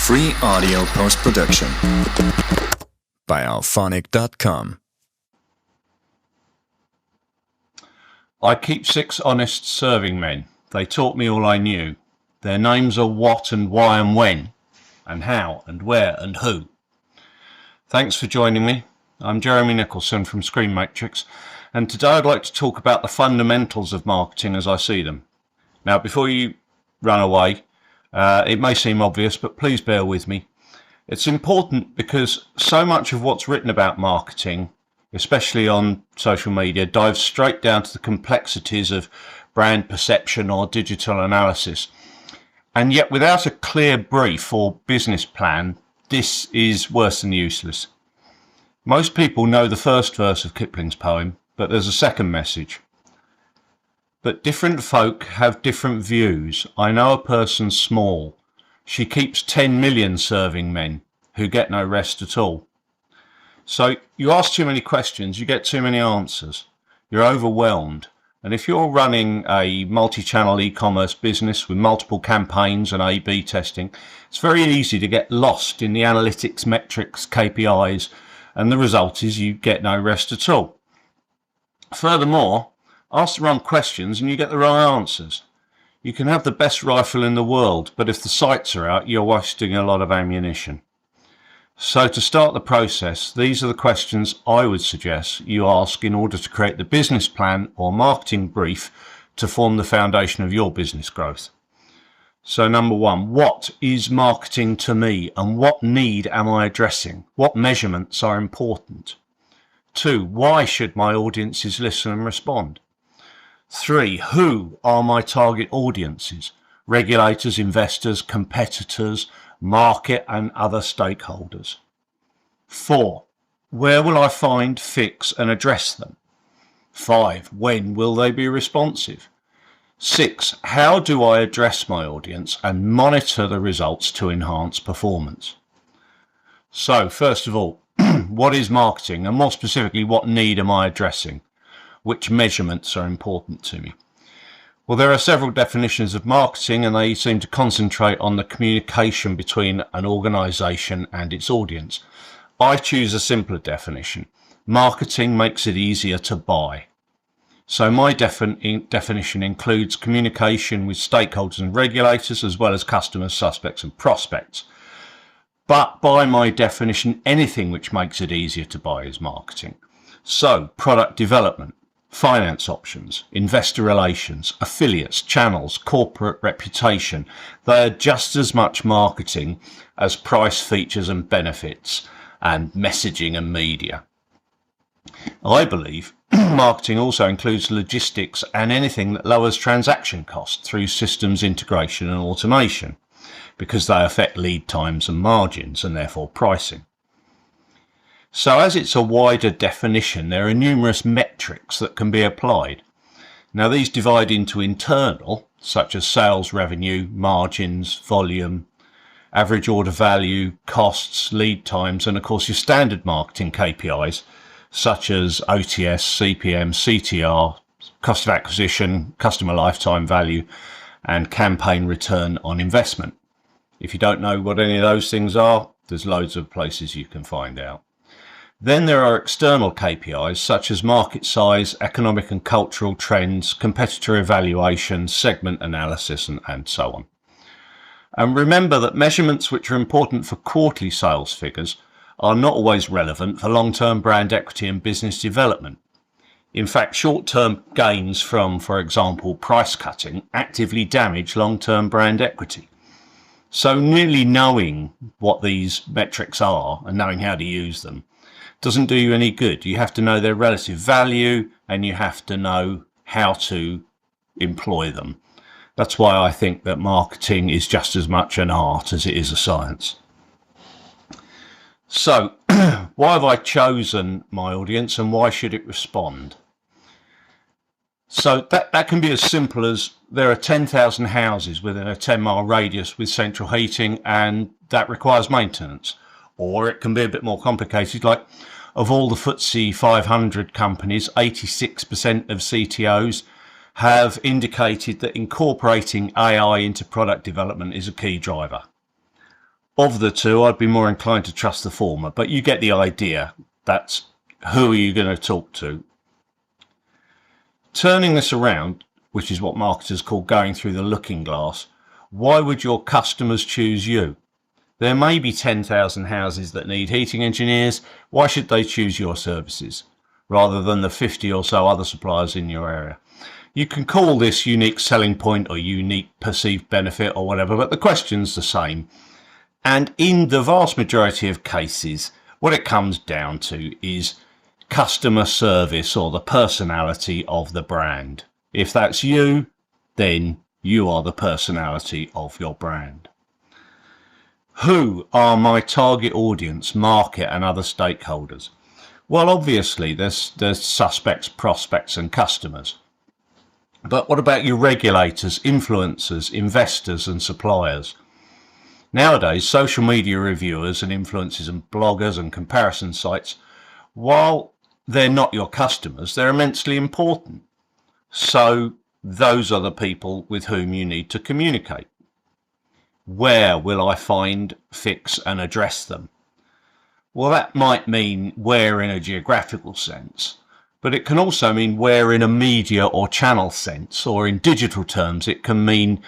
Free audio post-production by alphonic.com. I keep 6 honest serving men. They taught me all I knew. Their names are what and why and when, and how and where and who. Thanks for joining me. I'm Jeremy Nicholson from Screen Matrix, and today I'd like to talk about the fundamentals of marketing as I see them. Now, before you run away, it may seem obvious, but please bear with me. It's important because so much of what's written about marketing, especially on social media, dives straight down to the complexities of brand perception or digital analysis. And yet without a clear brief or business plan, this is worse than useless. Most people know the first verse of Kipling's poem, but there's a second message. But different folk have different views. I know a person small. She keeps 10 million serving men who get no rest at all. So you ask too many questions, you get too many answers. You're overwhelmed. And if you're running a multi-channel e-commerce business with multiple campaigns and A/B testing, it's very easy to get lost in the analytics, metrics, KPIs, and the result is you get no rest at all. Furthermore, ask the wrong questions and you get the wrong answers. You can have the best rifle in the world, but if the sights are out, you're wasting a lot of ammunition. So to start the process, these are the questions I would suggest you ask in order to create the business plan or marketing brief to form the foundation of your business growth. So number 1, what is marketing to me and what need am I addressing? What measurements are important? 2, why should my audiences listen and respond? 3, who are my target audiences? Regulators, investors, competitors, market and other stakeholders. 4, where will I find, fix and address them? 5, when will they be responsive? 6, how do I address my audience and monitor the results to enhance performance? So first of all, what is marketing, and more specifically, what need am I addressing? Which measurements are important to me? Well, there are several definitions of marketing and they seem to concentrate on the communication between an organisation and its audience. I choose a simpler definition. Marketing makes it easier to buy. So my definition includes communication with stakeholders and regulators as well as customers, suspects and prospects. But by my definition, anything which makes it easier to buy is marketing. So product development, finance options, investor relations, affiliates, channels, corporate reputation. They are just as much marketing as price, features and benefits and messaging and media. I believe marketing also includes logistics and anything that lowers transaction costs through systems integration and automation, because they affect lead times and margins and therefore pricing. So as it's a wider definition, there are numerous metrics that can be applied. Now these divide into internal, such as sales revenue, margins, volume, average order value, costs, lead times, and of course your standard marketing KPIs, such as OTS, CPM, CTR, cost of acquisition, customer lifetime value, and campaign return on investment. If you don't know what any of those things are, there's loads of places you can find out. Then there are external KPIs such as market size, economic and cultural trends, competitor evaluation, segment analysis, and so on. And remember that measurements which are important for quarterly sales figures are not always relevant for long-term brand equity and business development. In fact, short-term gains from, for example, price cutting actively damage long-term brand equity. So nearly knowing what these metrics are and knowing how to use them doesn't do you any good. You have to know their relative value and you have to know how to employ them. That's why I think that marketing is just as much an art as it is a science. So why have I chosen my audience and why should it respond? So that can be as simple as there are 10,000 houses within a 10-mile radius with central heating and that requires maintenance. Or it can be a bit more complicated, like of all the FTSE 500 companies, 86% of CTOs have indicated that incorporating AI into product development is a key driver. Of the two, I'd be more inclined to trust the former, but you get the idea. That's who are you going to talk to? Turning this around, which is what marketers call going through the looking glass, why would your customers choose you? There may be 10,000 houses that need heating engineers. Why should they choose your services rather than the 50 or so other suppliers in your area? You can call this unique selling point or unique perceived benefit or whatever, but the question's the same. And in the vast majority of cases, what it comes down to is customer service or the personality of the brand. If that's you, then you are the personality of your brand. Who are my target audience, market and other stakeholders? Well, obviously there's suspects, prospects and customers. But what about your regulators, influencers, investors and suppliers? Nowadays, social media reviewers and influencers and bloggers and comparison sites, while they're not your customers, they're immensely important. So those are the people with whom you need to communicate. Where will I find, fix and address them? Well, that might mean where in a geographical sense, but it can also mean where in a media or channel sense, or in digital terms, it can mean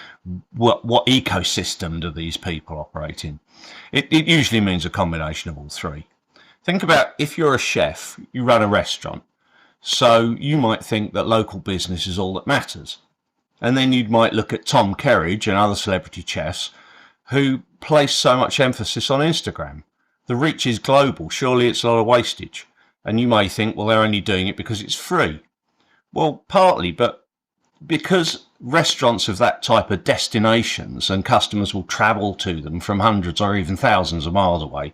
what ecosystem do these people operate in. It usually means a combination of all three. Think about if you're a chef, you run a restaurant, so you might think that local business is all that matters. And then you might look at Tom Kerridge and other celebrity chefs who place so much emphasis on Instagram. The reach is global, surely it's a lot of wastage. And you may think, well, they're only doing it because it's free. Well, partly, but because restaurants of that type are destinations and customers will travel to them from hundreds or even thousands of miles away,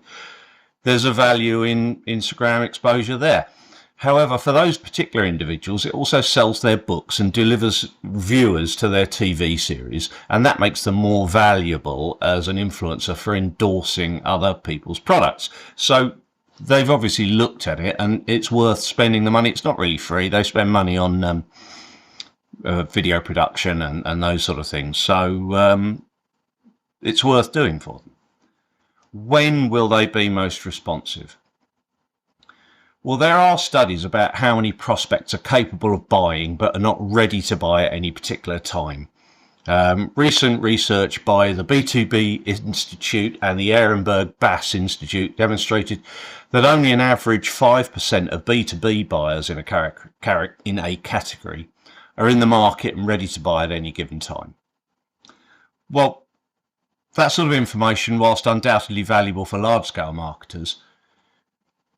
there's a value in Instagram exposure there. However, for those particular individuals, it also sells their books and delivers viewers to their TV series, and that makes them more valuable as an influencer for endorsing other people's products. So they've obviously looked at it, and it's worth spending the money. It's not really free. They spend money on video production and those sort of things. So it's worth doing for them. When will they be most responsive? Well, there are studies about how many prospects are capable of buying but are not ready to buy at any particular time. Recent research by the B2B Institute and the Ehrenberg Bass Institute demonstrated that only an average 5% of B2B buyers in a category are in the market and ready to buy at any given time. Well, that sort of information, whilst undoubtedly valuable for large-scale marketers,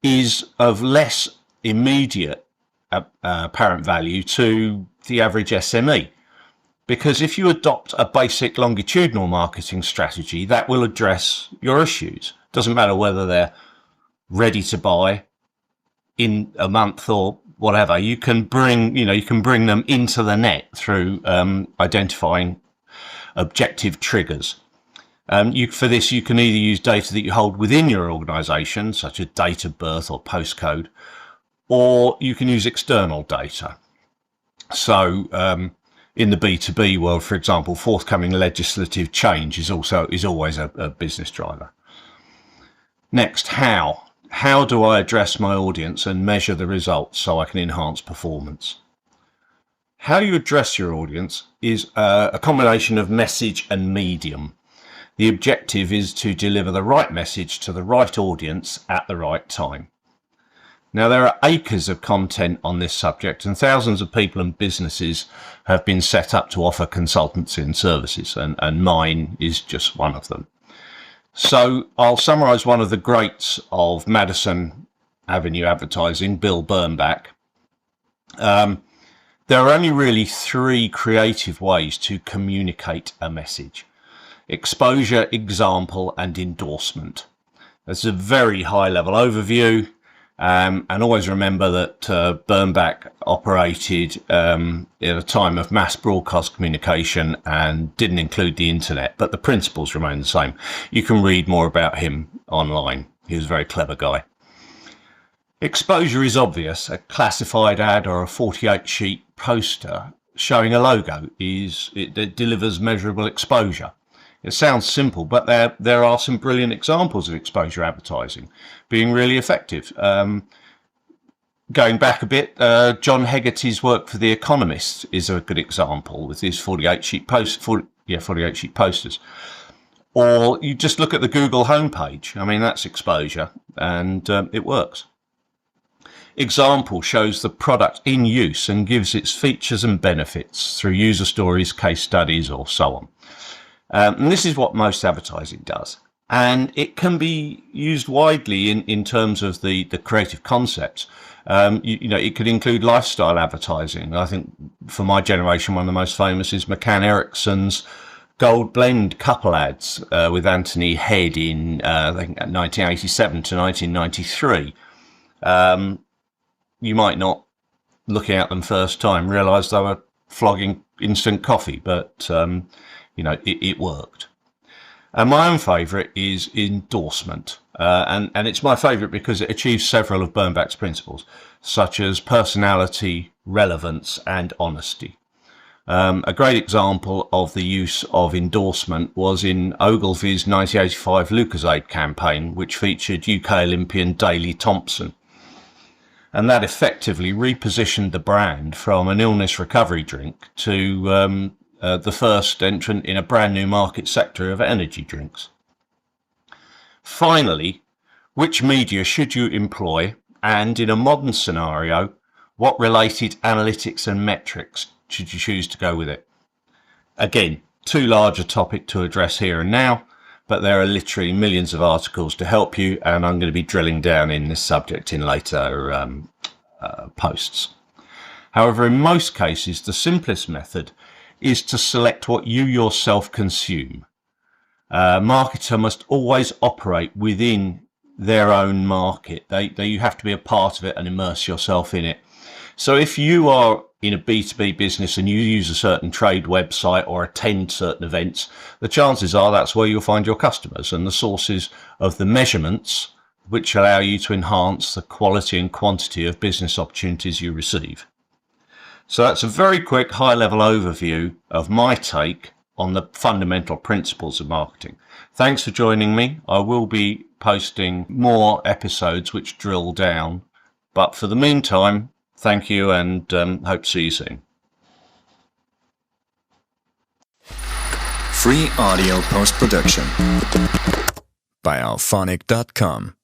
is of less immediate apparent value to the average SME. Because if you adopt a basic longitudinal marketing strategy, that will address your issues. Doesn't matter whether they're ready to buy in a month or whatever. You can bring them into the net through identifying objective triggers. For this, you can either use data that you hold within your organisation, such as date of birth or postcode, or you can use external data. So in the B2B world, for example, forthcoming legislative change is always a business driver. Next, how? How do I address my audience and measure the results so I can enhance performance? How you address your audience is a combination of message and medium. The objective is to deliver the right message to the right audience at the right time. Now, there are acres of content on this subject, and thousands of people and businesses have been set up to offer consultancy and services, and mine is just one of them. So I'll summarise one of the greats of Madison Avenue advertising, Bill Bernbach. There are only really three creative ways to communicate a message: exposure, example, and endorsement. That's a very high level overview. And always remember that Bernbach operated at a time of mass broadcast communication and didn't include the internet, but the principles remain the same. You can read more about him online. He was a very clever guy. Exposure is obvious. A classified ad or a 48-sheet poster showing a logo it delivers measurable exposure. It sounds simple, but there are some brilliant examples of exposure advertising being really effective. Going back a bit, John Hegarty's work for The Economist is a good example with his 48-sheet posters. Or you just look at the Google homepage. I mean, that's exposure, and it works. Example shows the product in use and gives its features and benefits through user stories, case studies, or so on. And this is what most advertising does. And it can be used widely in terms of the creative concepts. It could include lifestyle advertising. I think for my generation, one of the most famous is McCann Erickson's Gold Blend couple ads with Anthony Head in, I think, 1987 to 1993. You might not, looking at them first time, realise they were flogging instant coffee, but, it worked. And my own favourite is endorsement. And it's my favourite because it achieves several of Bernbach's principles, such as personality, relevance, and honesty. A great example of the use of endorsement was in Ogilvy's 1985 Lucozade campaign, which featured UK Olympian Daley Thompson. And that effectively repositioned the brand from an illness recovery drink to the first entrant in a brand new market sector of energy drinks. Finally, which media should you employ? And in a modern scenario, what related analytics and metrics should you choose to go with it? Again, too large a topic to address here and now, but there are literally millions of articles to help you, and I'm going to be drilling down in this subject in later posts. However, in most cases, the simplest method is to select what you yourself consume. A marketer must always operate within their own market. You have to be a part of it and immerse yourself in it. So if you are in a B2B business and you use a certain trade website or attend certain events, the chances are that's where you'll find your customers and the sources of the measurements which allow you to enhance the quality and quantity of business opportunities you receive. So that's a very quick high-level overview of my take on the fundamental principles of marketing. Thanks for joining me. I will be posting more episodes which drill down. But for the meantime, thank you, and hope to see you soon. Free audio post-production by alphonic.com.